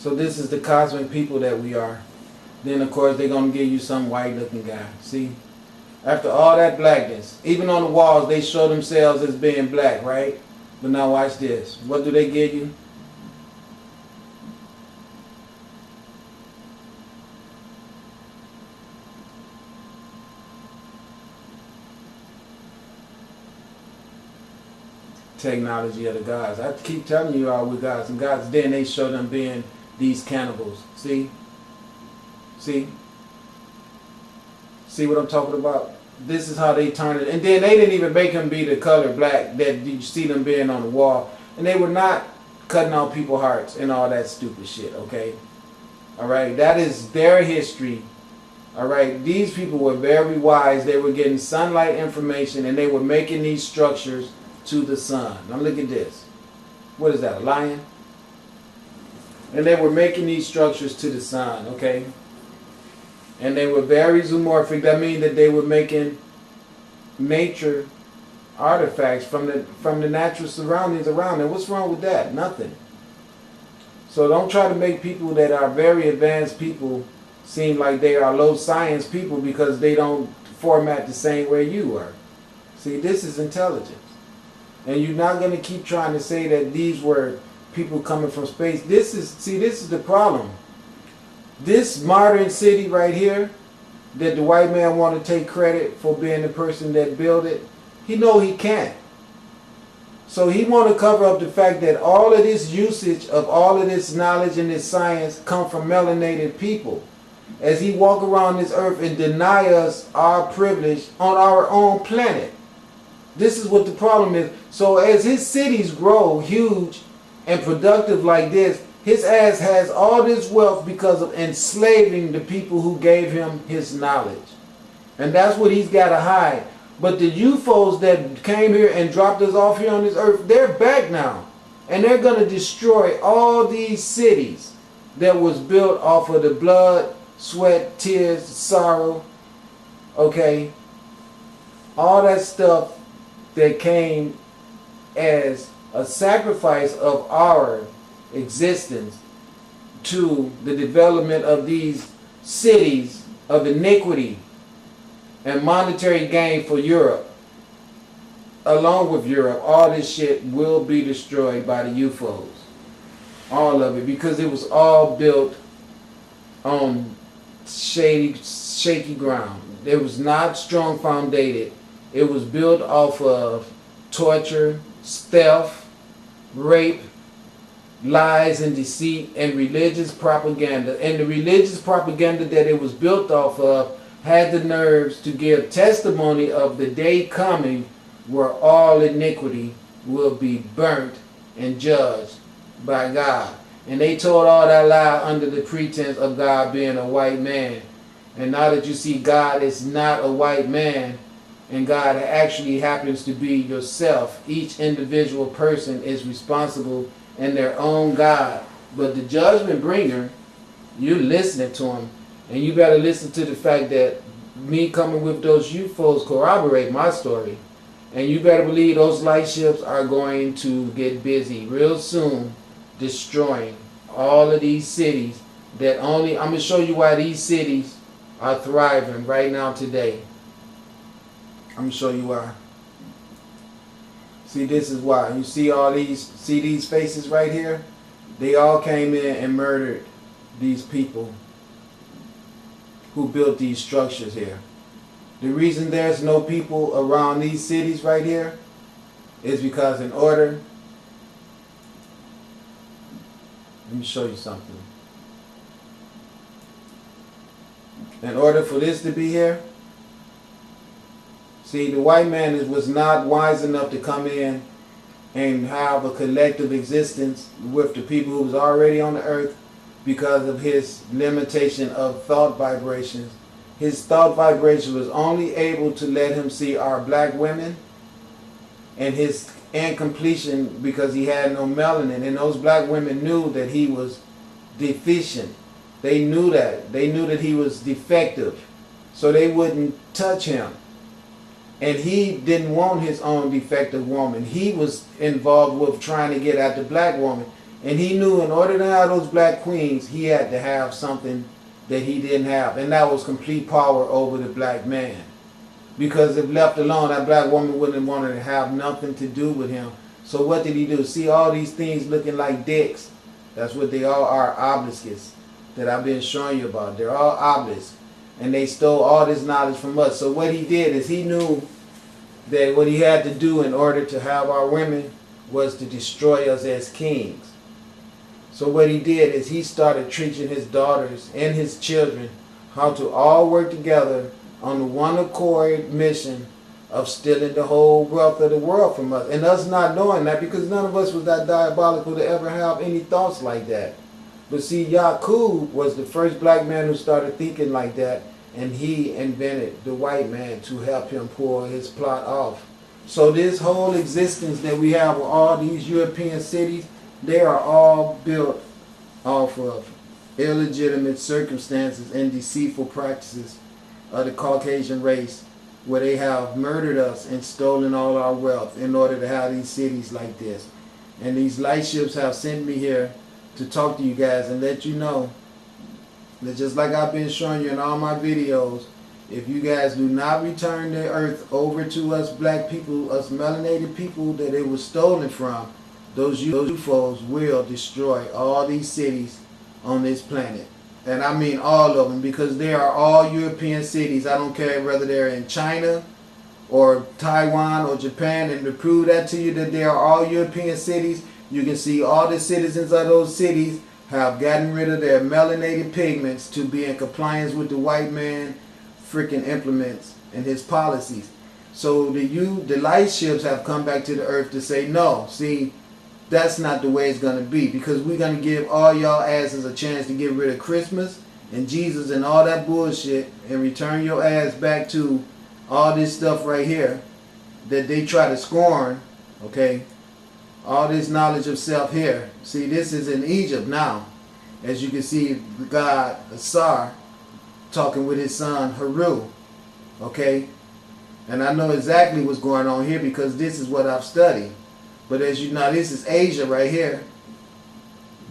So this is the cosmic people that we are. Then of course they're going to give you some white looking guy. See? After all that blackness, even on the walls they show themselves as being black, right? But now watch this. What do they give you? Technology of the gods. I keep telling you all we're gods and gods. Then they show them being these cannibals. See? See? See what I'm talking about? This is how they turn it. And then they didn't even make them be the color black that you see them being on the wall. And they were not cutting out people's hearts and all that stupid shit, okay? Alright? That is their history. Alright? These people were very wise. They were getting sunlight information and they were making these structures to the sun. Now look at this. What is that, a lion? And they were making these structures to the sun, okay? And they were very zoomorphic. That means that they were making nature artifacts from the natural surroundings around them. What's wrong with that? Nothing. So don't try to make people that are very advanced people seem like they are low science people because they don't format the same way you are. See, this is intelligence. And you're not going to keep trying to say that these were people coming from space. This is the problem. This modern city right here, that the white man want to take credit for being the person that built it, he know he can't. So he want to cover up the fact that all of this usage of all of this knowledge and this science come from melinated people. As he walk around this earth and deny us our privilege on our own planet. This is what the problem is. So as his cities grow huge and productive like this, his ass has all this wealth because of enslaving the people who gave him his knowledge. And that's what he's got to hide. But the UFOs that came here and dropped us off here on this earth, they're back now. And they're going to destroy all these cities that was built off of the blood, sweat, tears, sorrow. Okay? All that stuff that came as a sacrifice of our existence to the development of these cities of iniquity and monetary gain for Europe. Along with Europe, all this shit will be destroyed by the UFOs. All of it, because it was all built on shaky ground. It was not strong founded. It was built off of torture, theft, rape, lies and deceit, and religious propaganda. And the religious propaganda that it was built off of had the nerves to give testimony of the day coming where all iniquity will be burnt and judged by God. And they told all that lie under the pretense of God being a white man. And now that you see God is not a white man, and God actually happens to be yourself, each individual person is responsible in their own God. But the judgment bringer, you're listening to him. And you better listen to the fact that me coming with those UFOs corroborate my story. And you better believe those light ships are going to get busy real soon destroying all of these cities that only... I'm going to show you why these cities are thriving right now today. I'm going to show you why. See, this is why. You see all these, see these faces right here? They all came in and murdered these people who built these structures here. The reason there's no people around these cities right here is because in order... Let me show you something. In order for this to be here, see, the white man was not wise enough to come in and have a collective existence with the people who was already on the earth because of his limitation of thought vibrations. His thought vibration was only able to let him see our black women and his incompletion because he had no melanin. And those black women knew that he was deficient. They knew that. They knew that he was defective. So they wouldn't touch him. And he didn't want his own defective woman. He was involved with trying to get at the black woman. And he knew in order to have those black queens, he had to have something that he didn't have. And that was complete power over the black man. Because if left alone, that black woman wouldn't have wanted to have nothing to do with him. So what did he do? See all these things looking like dicks? That's what they all are, obelisks, that I've been showing you about. They're all obelisks. And they stole all this knowledge from us. So what he did is he knew that what he had to do in order to have our women was to destroy us as kings. So what he did is he started teaching his daughters and his children how to all work together on the one accord mission of stealing the whole wealth of the world from us. And us not knowing that, because none of us was that diabolical to ever have any thoughts like that. But see, Yaqub was the first black man who started thinking like that, and he invented the white man to help him pull his plot off. So this whole existence that we have with all these European cities, they are all built off of illegitimate circumstances and deceitful practices of the Caucasian race, where they have murdered us and stolen all our wealth in order to have these cities like this. And these light ships have sent me here to talk to you guys and let you know that, just like I've been showing you in all my videos, if you guys do not return the earth over to us black people, us melanated people that it was stolen from, those UFOs will destroy all these cities on this planet. And I mean all of them, because they are all European cities. I don't care whether they're in China or Taiwan or Japan. And to prove that to you, that they are all European cities, you can see all the citizens of those cities have gotten rid of their melanated pigments to be in compliance with the white man freaking implements and his policies. So the light ships have come back to the earth to say, no, see, that's not the way it's going to be, because we're going to give all y'all asses a chance to get rid of Christmas and Jesus and all that bullshit and return your ass back to all this stuff right here that they try to scorn, okay? All this knowledge of self here. See, this is in Egypt now. As you can see, the god Asar talking with his son Haru, okay? And I know exactly what's going on here because this is what I've studied. But as you know, this is Asia right here.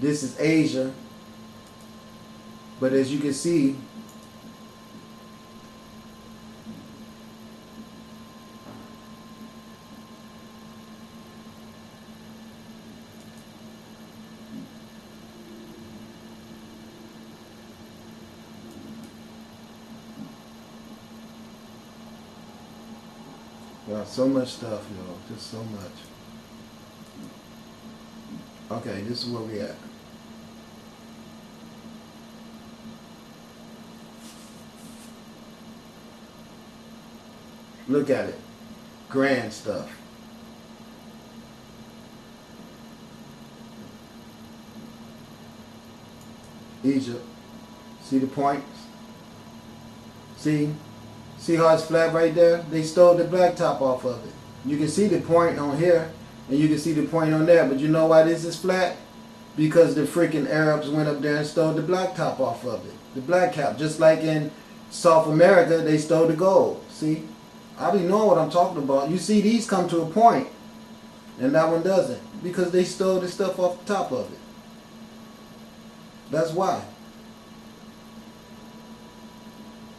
This is Asia. But as you can see, so much stuff, y'all. Just so much. Okay, this is where we at. Look at it. Grand stuff. Egypt. See the points? See? See how it's flat right there? They stole the blacktop off of it. You can see the point on here, and you can see the point on there. But you know why this is flat? Because the freaking Arabs went up there and stole the blacktop off of it. The black cap. Just like in South America, they stole the gold. See? I be knowing what I'm talking about. You see these come to a point, and that one doesn't. Because they stole the stuff off the top of it. That's why.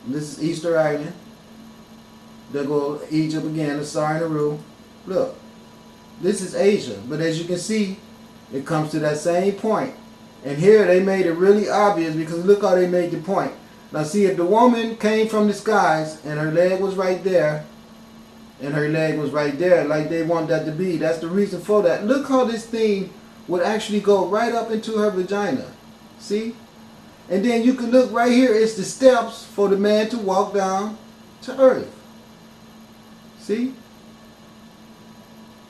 This is Easter Island. There go Egypt again, the Asar and Haru. Look, this is Asia. But as you can see, it comes to that same point. And here they made it really obvious because look how they made the point. Now see, if the woman came from the skies and her leg was right there, and her leg was right there like they want that to be, that's the reason for that. Look how this thing would actually go right up into her vagina. See? And then you can look right here, it's the steps for the man to walk down to earth. See?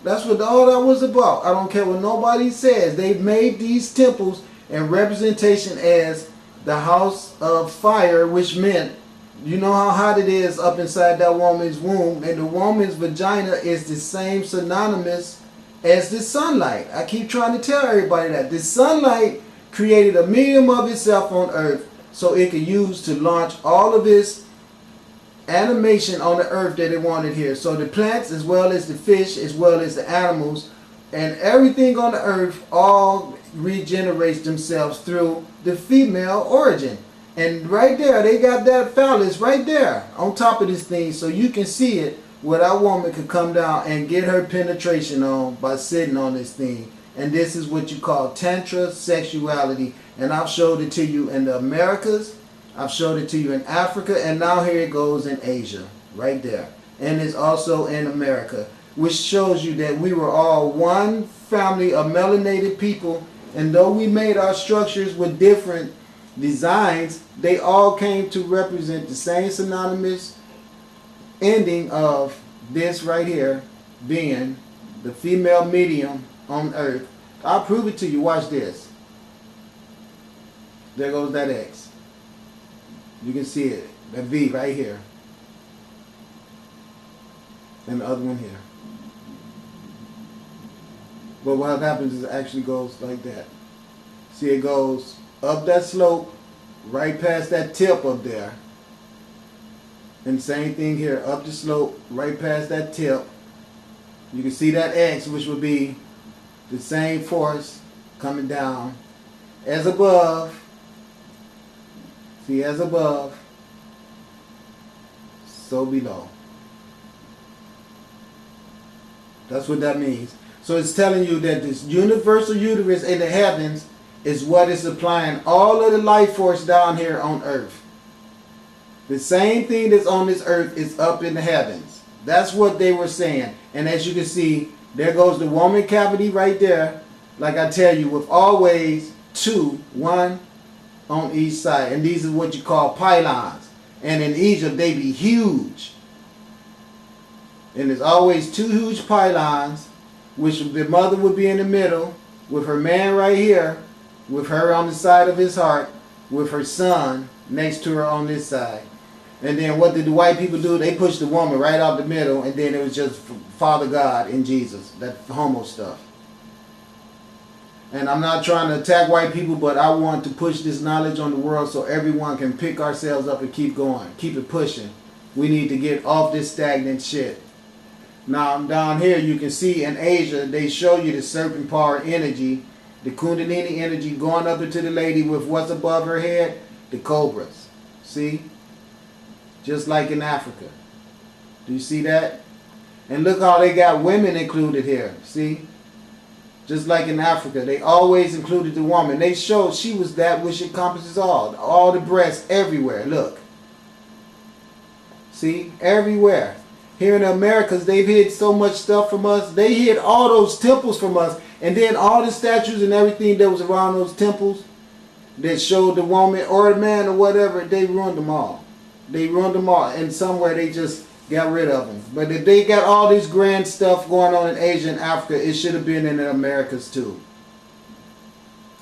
That's what all that was about. I don't care what nobody says. They've made these temples in representation as the house of fire, which meant, you know how hot it is up inside that woman's womb, and the woman's vagina is the same synonymous as the sunlight. I keep trying to tell everybody that. The sunlight created a medium of itself on earth so it could use to launch all of its animation on the earth that it wanted here. So the plants as well as the fish as well as the animals and everything on the earth all regenerates themselves through the female origin. And right there, they got that phallus right there on top of this thing, so you can see it where that woman could come down and get her penetration on by sitting on this thing. And this is what you call tantra sexuality. And I've showed it to you in the Americas, I've showed it to you in Africa, and now here it goes in Asia, right there. And it's also in America, which shows you that we were all one family of melinated people, and though we made our structures with different designs, they all came to represent the same synonymous ending of this right here being the female medium on earth. I'll prove it to you. Watch this. There goes that X. You can see it. That V right here. And the other one here. But what happens is it actually goes like that. See, it goes up that slope, right past that tip up there. And same thing here, up the slope, right past that tip. You can see that X, which would be the same force coming down. As above, see, as above, so below. That's what that means. So it's telling you that this universal uterus in the heavens is what is supplying all of the life force down here on earth. The same thing that's on this earth is up in the heavens. That's what they were saying. And as you can see, there goes the woman cavity right there. Like I tell you, with always two, one on each side. And these are what you call pylons. And in Egypt, they be huge. And there's always two huge pylons, which the mother would be in the middle, with her man right here, with her on the side of his heart, with her son next to her on this side. And then what did the white people do? They pushed the woman right out the middle, and then it was just Father God and Jesus, that homo stuff. And I'm not trying to attack white people, but I want to push this knowledge on the world so everyone can pick ourselves up and keep going. Keep it pushing. We need to get off this stagnant shit. Now down here you can see in Asia, they show you the serpent power energy, the kundalini energy going up into the lady with what's above her head, the cobras. See? Just like in Africa. Do you see that? And look how they got women included here. See? Just like in Africa, they always included the woman. They showed she was that which encompasses all the breasts everywhere. Look. See? Everywhere. Here in the Americas, they've hid so much stuff from us. They hid all those temples from us. And then all the statues and everything that was around those temples that showed the woman or the man or whatever, they ruined them all. They ruined them all. And somewhere they just got rid of them. But if they got all this grand stuff going on in Asia and Africa, it should have been in the Americas too.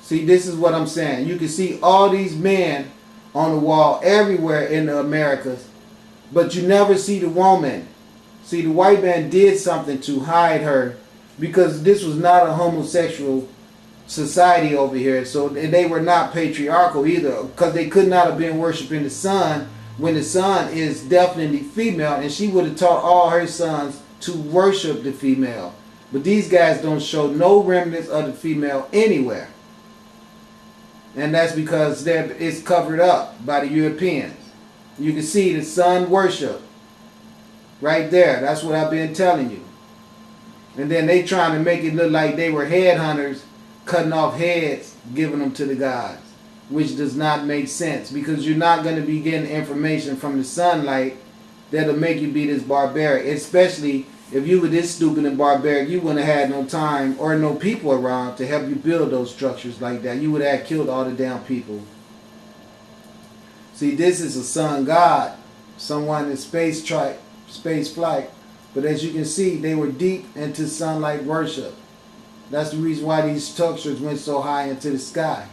See, this is what I'm saying. You can see all these men on the wall everywhere in the Americas. But you never see the woman. See, the white man did something to hide her because this was not a homosexual society over here. So they were not patriarchal either because they could not have been worshiping the sun when the sun is definitely female, and she would have taught all her sons to worship the female. But these guys don't show no remnants of the female anywhere. And that's because it's covered up by the Europeans. You can see the sun worship. Right there. That's what I've been telling you. And then they trying to make it look like they were headhunters, cutting off heads, giving them to the gods. Which does not make sense. Because you're not going to be getting information from the sunlight that'll make you be this barbaric. Especially if you were this stupid and barbaric, you wouldn't have had no time or no people around to help you build those structures like that. You would have killed all the damn people. See, this is a sun god. Someone in space flight, but as you can see, they were deep into sunlight worship. That's the reason why these structures went so high into the sky.